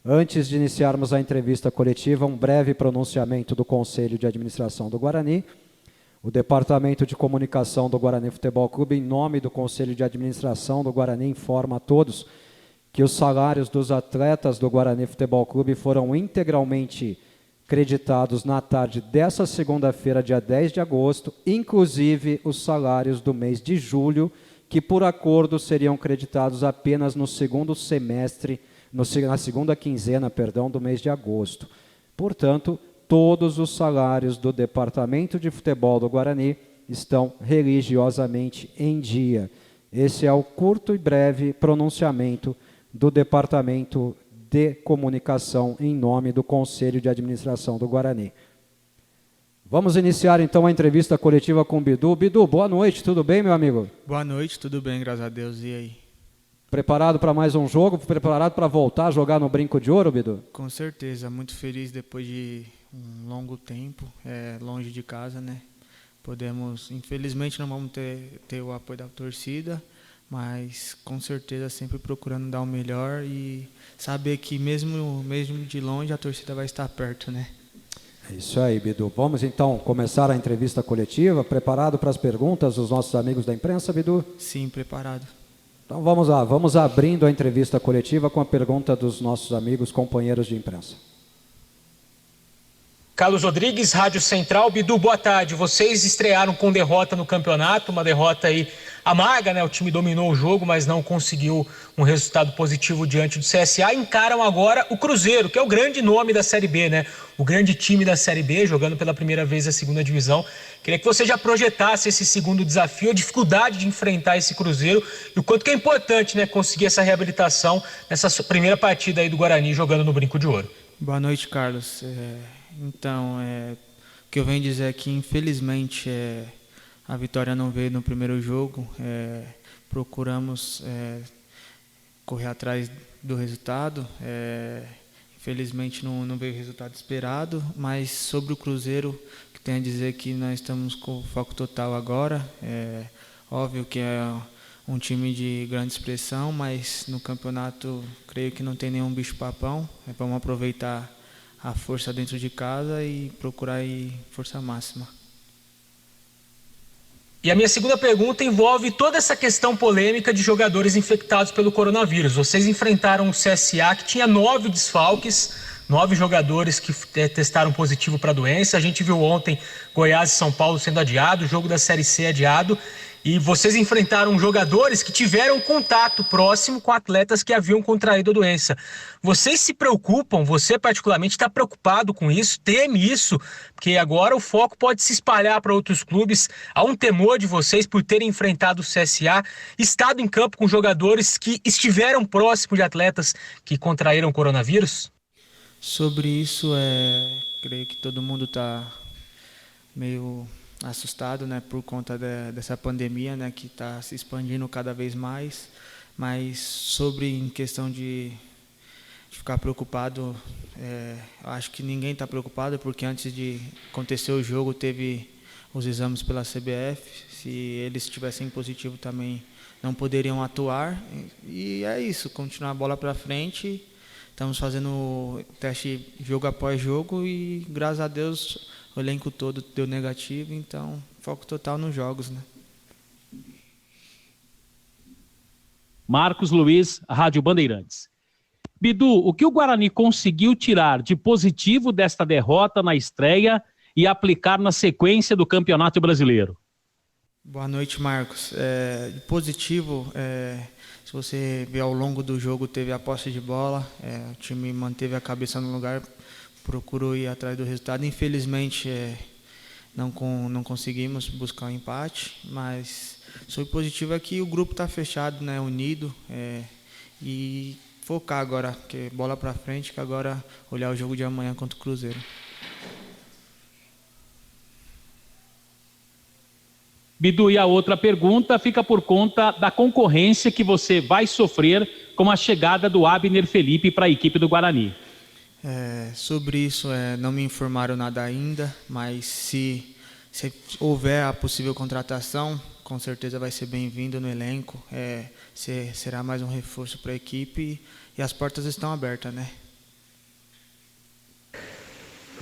Antes de iniciarmos a entrevista coletiva, um breve pronunciamento do Conselho de Administração do Guarani. O Departamento de Comunicação do Guarani Futebol Clube, em nome do Conselho de Administração do Guarani, informa a todos que os salários dos atletas do Guarani Futebol Clube foram integralmente creditados na tarde dessa segunda-feira, dia 10 de agosto, inclusive os salários do mês de julho, que por acordo seriam creditados apenas no segundo semestre, na segunda quinzena, do mês de agosto. Portanto, todos os salários do Departamento de Futebol do Guarani estão religiosamente em dia. Esse é o curto e breve pronunciamento do Departamento de Comunicação em nome do Conselho de Administração do Guarani. Vamos iniciar então a entrevista coletiva com o Bidu. Bidu, boa noite, tudo bem, meu amigo? Boa noite, tudo bem, graças a Deus, e aí? Preparado para mais um jogo? Preparado para voltar a jogar no Brinco de Ouro, Bidu? Com certeza, muito feliz depois de um longo tempo, longe de casa, né? Infelizmente não vamos ter o apoio da torcida, mas com certeza sempre procurando dar o melhor e saber que mesmo de longe a torcida vai estar perto, né? É isso aí, Bidu. Vamos então começar a entrevista coletiva. Preparado para as perguntas dos nossos amigos da imprensa, Bidu? Sim, preparado. Então vamos lá, vamos abrindo a entrevista coletiva com a pergunta dos nossos amigos, companheiros de imprensa. Carlos Rodrigues, Rádio Central. Bidu, boa tarde. Vocês estrearam com derrota no campeonato, uma derrota aí amarga, né? O time dominou o jogo, mas não conseguiu um resultado positivo diante do CSA. Encaram agora o Cruzeiro, que é o grande nome da Série B, né? O grande time da Série B, jogando pela primeira vez a segunda divisão. Queria que você já projetasse esse segundo desafio, a dificuldade de enfrentar esse Cruzeiro e o quanto que é importante, né, conseguir essa reabilitação nessa primeira partida aí do Guarani jogando no Brinco de Ouro. Boa noite, Carlos. Então, o que eu venho dizer é que, infelizmente, a vitória não veio no primeiro jogo. Procuramos correr atrás do resultado. Infelizmente, não veio o resultado esperado. Mas, sobre o Cruzeiro, o que tenho a dizer é que nós estamos com foco total agora. Óbvio que é um time de grande expressão, mas no campeonato, creio que não tem nenhum bicho-papão. Vamos aproveitar a força dentro de casa e procurar aí força máxima. E a minha segunda pergunta envolve toda essa questão polêmica de jogadores infectados pelo coronavírus. Vocês enfrentaram o CSA, que tinha 9 desfalques, 9 jogadores que testaram positivo para a doença. A gente viu ontem Goiás e São Paulo sendo adiado, o jogo da Série C adiado. E vocês enfrentaram jogadores que tiveram contato próximo com atletas que haviam contraído a doença. Vocês se preocupam, você particularmente está preocupado com isso, teme isso? Porque agora o foco pode se espalhar para outros clubes. Há um temor de vocês por terem enfrentado o CSA, estado em campo com jogadores que estiveram próximos de atletas que contraíram o coronavírus? Sobre isso, creio que todo mundo está meio assustado, né, por conta dessa pandemia, né, que está se expandindo cada vez mais. Mas em questão de ficar preocupado, acho que ninguém está preocupado, porque antes de acontecer o jogo teve os exames pela CBF. Se eles tivessem positivo também não poderiam atuar. E é isso, continuar a bola para frente. Estamos fazendo teste jogo após jogo e, graças a Deus, o elenco todo deu negativo, então foco total nos jogos, né? Marcos Luiz, Rádio Bandeirantes. Bidu, o que o Guarani conseguiu tirar de positivo desta derrota na estreia e aplicar na sequência do Campeonato Brasileiro? Boa noite, Marcos. De positivo, se você ver ao longo do jogo, teve a posse de bola, o time manteve a cabeça no lugar, procurou ir atrás do resultado. Infelizmente, não conseguimos buscar um empate, mas sobre positivo é que o grupo está fechado, né, unido, e focar agora, que bola para frente, que agora olhar o jogo de amanhã contra o Cruzeiro. Bidu, e a outra pergunta fica por conta da concorrência que você vai sofrer com a chegada do Abner Felipe para a equipe do Guarani. Sobre isso, não me informaram nada ainda, mas se houver a possível contratação, com certeza vai ser bem-vindo no elenco. Será mais um reforço para a equipe e as portas estão abertas, né?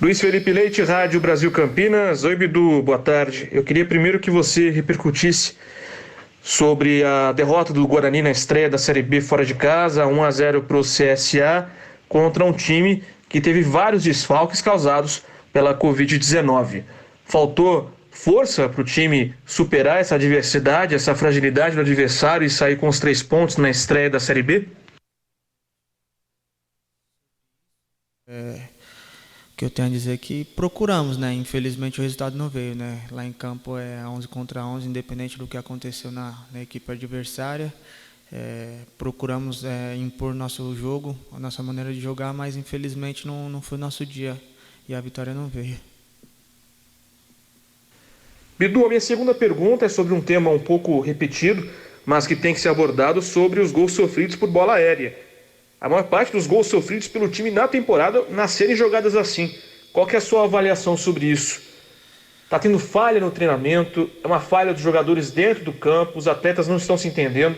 Luiz Felipe Leite, Rádio Brasil Campinas. Oi, Bidu, boa tarde. Eu queria primeiro que você repercutisse sobre a derrota do Guarani na estreia da Série B fora de casa, 1-0 para o CSA, contra um time que teve vários desfalques causados pela Covid-19. Faltou força para o time superar essa adversidade, essa fragilidade do adversário e sair com os 3 pontos na estreia da Série B? O que eu tenho a dizer é que procuramos, né? Infelizmente o resultado não veio, né? Lá em campo é 11 contra 11, independente do que aconteceu na equipe adversária. Procuramos impor nosso jogo, a nossa maneira de jogar, mas infelizmente não foi nosso dia e a vitória não veio. Bidu, a minha segunda pergunta é sobre um tema um pouco repetido, mas que tem que ser abordado, sobre os gols sofridos por bola aérea. A maior parte dos gols sofridos pelo time na temporada nasceram em jogadas assim. Qual que é a sua avaliação sobre isso? Está tendo falha no treinamento, é uma falha dos jogadores dentro do campo, os atletas não estão se entendendo.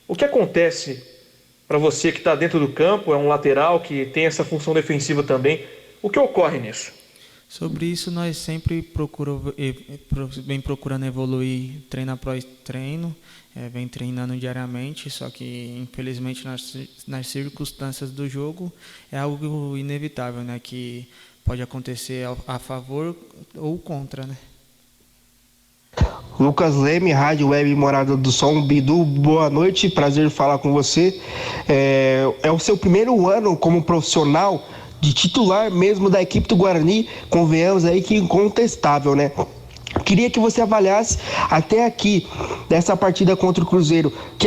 O que acontece para você que está dentro do campo, é um lateral que tem essa função defensiva também, o que ocorre nisso? Sobre isso, nós sempre vem procurando evoluir treino após treino, vem treinando diariamente, só que infelizmente nas circunstâncias do jogo é algo inevitável, né, que pode acontecer a favor ou contra, né? Lucas Leme, Rádio Web Morada do Som. Bidu, boa noite, prazer falar com você. É o seu primeiro ano como profissional, de titular mesmo da equipe do Guarani, convenhamos aí que incontestável, né? Queria que você avaliasse até aqui, dessa partida contra o Cruzeiro, que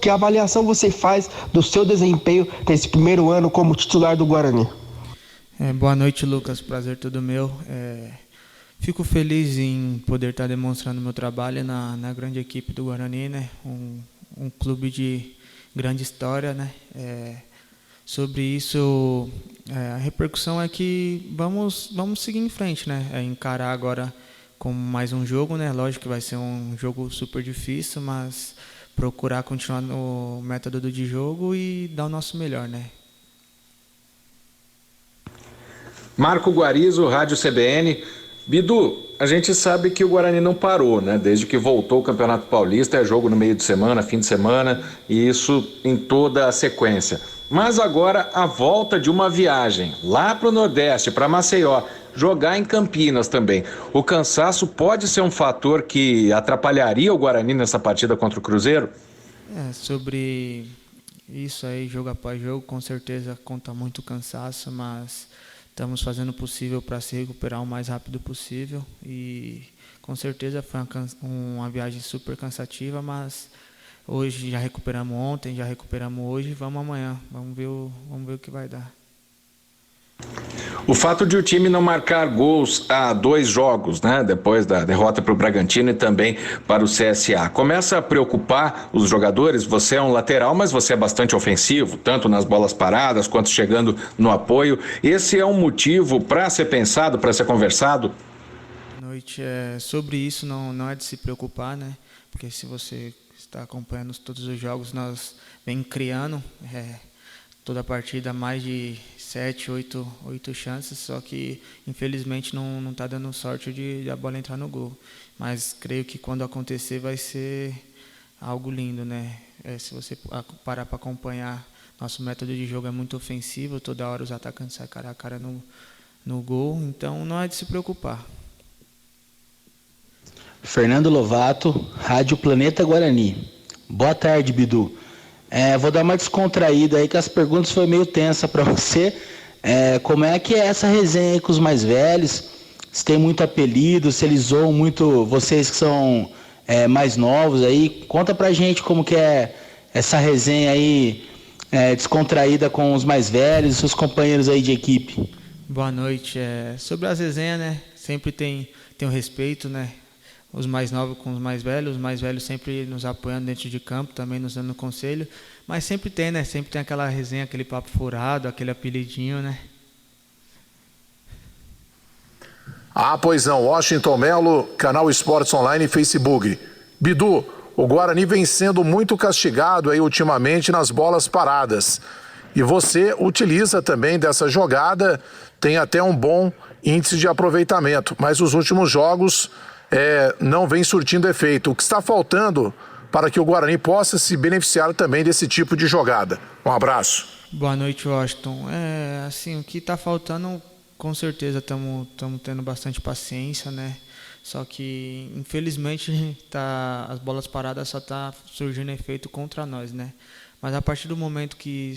avaliação você faz do seu desempenho nesse primeiro ano como titular do Guarani? Boa noite, Lucas, prazer todo meu. Fico feliz em poder estar demonstrando meu trabalho na grande equipe do Guarani, né? Um clube de grande história, né? Sobre isso, a repercussão é que vamos seguir em frente, né? Encarar agora como mais um jogo, né? Lógico que vai ser um jogo super difícil, mas procurar continuar no método de jogo e dar o nosso melhor, né? Marco Guarizo, Rádio CBN. Bidu, a gente sabe que o Guarani não parou, né? Desde que voltou o Campeonato Paulista, é jogo no meio de semana, fim de semana, e isso em toda a sequência. Mas agora a volta de uma viagem lá para o Nordeste, para Maceió, jogar em Campinas também. O cansaço pode ser um fator que atrapalharia o Guarani nessa partida contra o Cruzeiro? Sobre isso aí, jogo após jogo, com certeza conta muito cansaço, mas estamos fazendo o possível para se recuperar o mais rápido possível e com certeza foi uma viagem super cansativa, mas hoje já recuperamos ontem, já recuperamos hoje, vamos amanhã, vamos ver o que vai dar. O fato de o time não marcar gols há 2 jogos, né, depois da derrota para o Bragantino e também para o CSA, começa a preocupar os jogadores? Você é um lateral, mas você é bastante ofensivo, tanto nas bolas paradas quanto chegando no apoio. Esse é um motivo para ser pensado, para ser conversado? Boa noite. Sobre isso não é de se preocupar, né? Porque se você está acompanhando todos os jogos, nós vem criando toda a partida mais de 7, 8 chances, só que infelizmente não está dando sorte de a bola entrar no gol. Mas creio que quando acontecer vai ser algo lindo, né? Se você parar para acompanhar, nosso método de jogo é muito ofensivo, toda hora os atacantes saem cara a cara no gol, então não é de se preocupar. Fernando Lovato, Rádio Planeta Guarani. Boa tarde, Bidu. Vou dar uma descontraída aí, que as perguntas foram meio tensas para você. Como é que é essa resenha aí com os mais velhos? Se tem muito apelido, se eles zoam muito vocês que são mais novos aí? Conta pra gente como que é essa resenha aí descontraída com os mais velhos, seus companheiros aí de equipe. Boa noite. Sobre as resenhas, né? Sempre tem o respeito, né? Os mais novos com os mais velhos sempre nos apoiando dentro de campo, também nos dando conselho, mas sempre tem, né? Sempre tem aquela resenha, aquele papo furado, aquele apelidinho, né? Pois não, Washington Melo, canal Esportes Online e Facebook. Bidu, o Guarani vem sendo muito castigado aí ultimamente nas bolas paradas. E você utiliza também dessa jogada, tem até um bom índice de aproveitamento, mas os últimos jogos não vem surtindo efeito. O que está faltando para que o Guarani possa se beneficiar também desse tipo de jogada? Um abraço. Boa noite, Washington. Assim, o que está faltando, com certeza estamos tendo bastante paciência, né? Só que, infelizmente, as bolas paradas só tá surgindo efeito contra nós, né? Mas a partir do momento que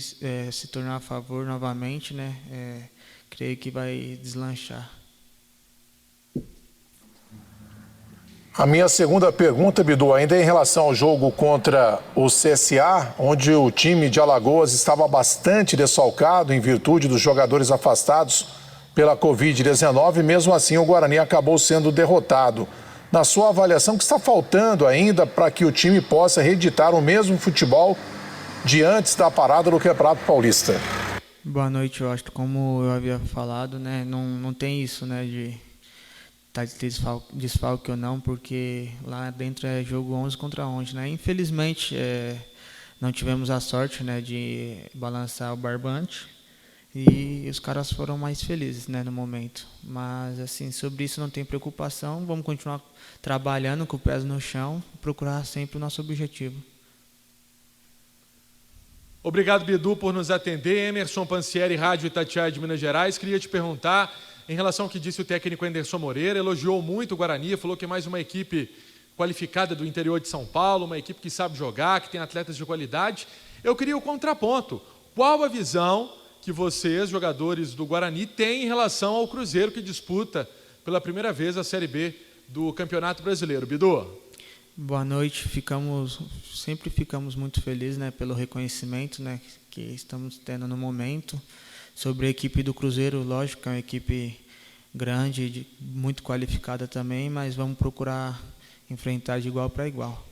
se tornar a favor novamente, né? Creio que vai deslanchar. A minha segunda pergunta, Bidu, ainda é em relação ao jogo contra o CSA, onde o time de Alagoas estava bastante desfalcado em virtude dos jogadores afastados pela Covid-19, mesmo assim o Guarani acabou sendo derrotado. Na sua avaliação, o que está faltando ainda para que o time possa reeditar o mesmo futebol de antes da parada do Campeonato Paulista? Boa noite, eu acho que como eu havia falado, né, não tem isso, né, de ter desfalque ou não, porque lá dentro é jogo 11 contra 11, né? Infelizmente, não tivemos a sorte, né, de balançar o barbante e os caras foram mais felizes, né, no momento. Mas, assim, sobre isso não tem preocupação, vamos continuar trabalhando com o pé no chão, procurar sempre o nosso objetivo. Obrigado, Bidu, por nos atender. Emerson Pansieri, Rádio Itatiaia de Minas Gerais. Queria te perguntar, em relação ao que disse o técnico Anderson Moreira, elogiou muito o Guarani, falou que é mais uma equipe qualificada do interior de São Paulo, uma equipe que sabe jogar, que tem atletas de qualidade. Eu queria o contraponto. Qual a visão que vocês, jogadores do Guarani, têm em relação ao Cruzeiro, que disputa pela primeira vez a Série B do Campeonato Brasileiro? Bidu? Boa noite. Sempre ficamos muito felizes, né, pelo reconhecimento, né, que estamos tendo no momento. Sobre a equipe do Cruzeiro, lógico, é uma equipe grande, muito qualificada também, mas vamos procurar enfrentar de igual para igual.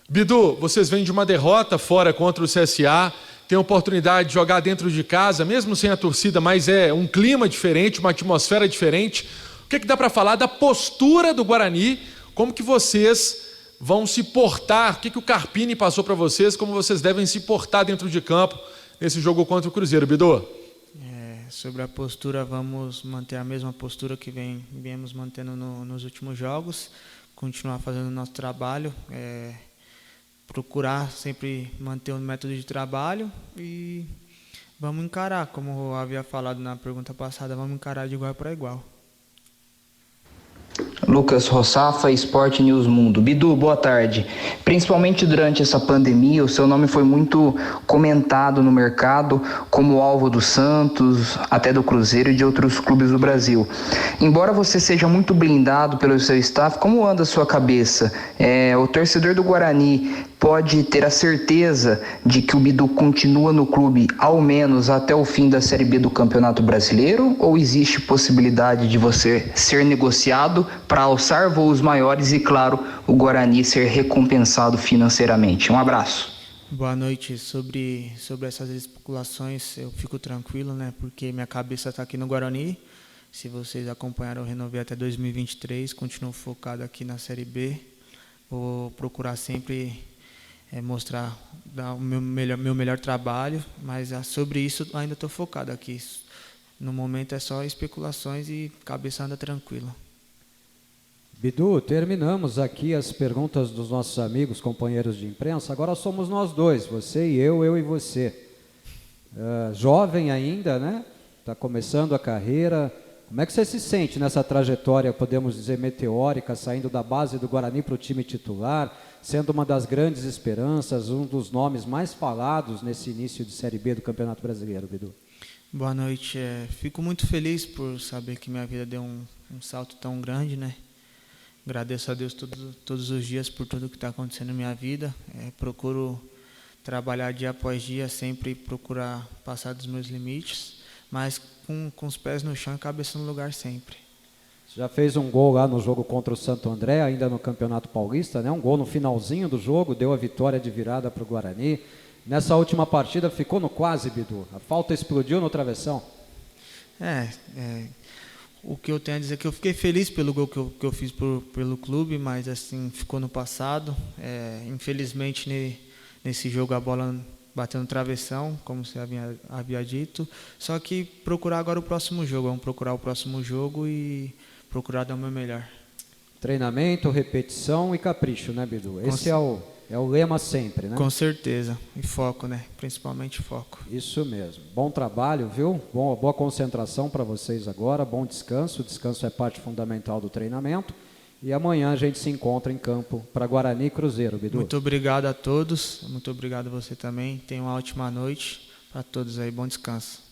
Bidu, vocês vêm de uma derrota fora contra o CSA, tem a oportunidade de jogar dentro de casa, mesmo sem a torcida, mas é um clima diferente, uma atmosfera diferente. O que dá para falar da postura do Guarani? Como que vocês vão se portar? O que o Carpini passou para vocês? Como vocês devem se portar dentro de campo nesse jogo contra o Cruzeiro, Bidu? Sobre a postura, vamos manter a mesma postura que viemos mantendo nos últimos jogos, continuar fazendo o nosso trabalho, procurar sempre manter o método de trabalho e vamos encarar, como eu havia falado na pergunta passada, vamos encarar de igual para igual. Lucas Rossafa, Sport News Mundo. Bidu, boa tarde. Principalmente durante essa pandemia, o seu nome foi muito comentado no mercado como alvo do Santos, até do Cruzeiro e de outros clubes do Brasil. Embora você seja muito blindado pelo seu staff, como anda a sua cabeça? O torcedor do Guarani pode ter a certeza de que o Bidu continua no clube ao menos até o fim da Série B do Campeonato Brasileiro? Ou existe possibilidade de você ser negociado para alçar voos maiores e, claro, o Guarani ser recompensado financeiramente? Um abraço. Boa noite. Sobre essas especulações, eu fico tranquilo, né? Porque minha cabeça está aqui no Guarani. Se vocês acompanharam, eu renovei até 2023, continuo focado aqui na Série B. Vou procurar sempre mostrar o meu melhor trabalho, mas sobre isso ainda estou focado aqui. No momento é só especulações e cabeça anda tranquila. Bidu, terminamos aqui as perguntas dos nossos amigos, companheiros de imprensa. Agora somos nós dois, você e eu e você. Jovem ainda, né? Está começando a carreira. Como é que você se sente nessa trajetória, podemos dizer, meteórica, saindo da base do Guarani para o time titular, sendo uma das grandes esperanças, um dos nomes mais falados nesse início de Série B do Campeonato Brasileiro, Bidu? Boa noite. Fico muito feliz por saber que minha vida deu um salto tão grande, né? Agradeço a Deus todos os dias por tudo que está acontecendo na minha vida. Procuro trabalhar dia após dia, sempre procurar passar dos meus limites, mas com os pés no chão e cabeça no lugar sempre. Você já fez um gol lá no jogo contra o Santo André, ainda no Campeonato Paulista, né? Um gol no finalzinho do jogo, deu a vitória de virada para o Guarani. Nessa última partida ficou no quase, Bidu. A falta explodiu no travessão. O que eu tenho a dizer é que eu fiquei feliz pelo gol que eu fiz pelo clube, mas assim ficou no passado. Infelizmente nesse jogo a bola bater no travessão, como você havia dito. Só que procurar agora o próximo jogo. Vamos procurar o próximo jogo e procurar dar o meu melhor. Treinamento, repetição e capricho, né, Bidu? Esse é o lema sempre, né? Com certeza. E foco, né? Principalmente foco. Isso mesmo. Bom trabalho, viu? Boa concentração para vocês agora. Bom descanso. O descanso é parte fundamental do treinamento. E amanhã a gente se encontra em campo para Guarani e Cruzeiro, Bidu. Muito obrigado a todos. Muito obrigado a você também. Tenha uma ótima noite para todos aí. Bom descanso.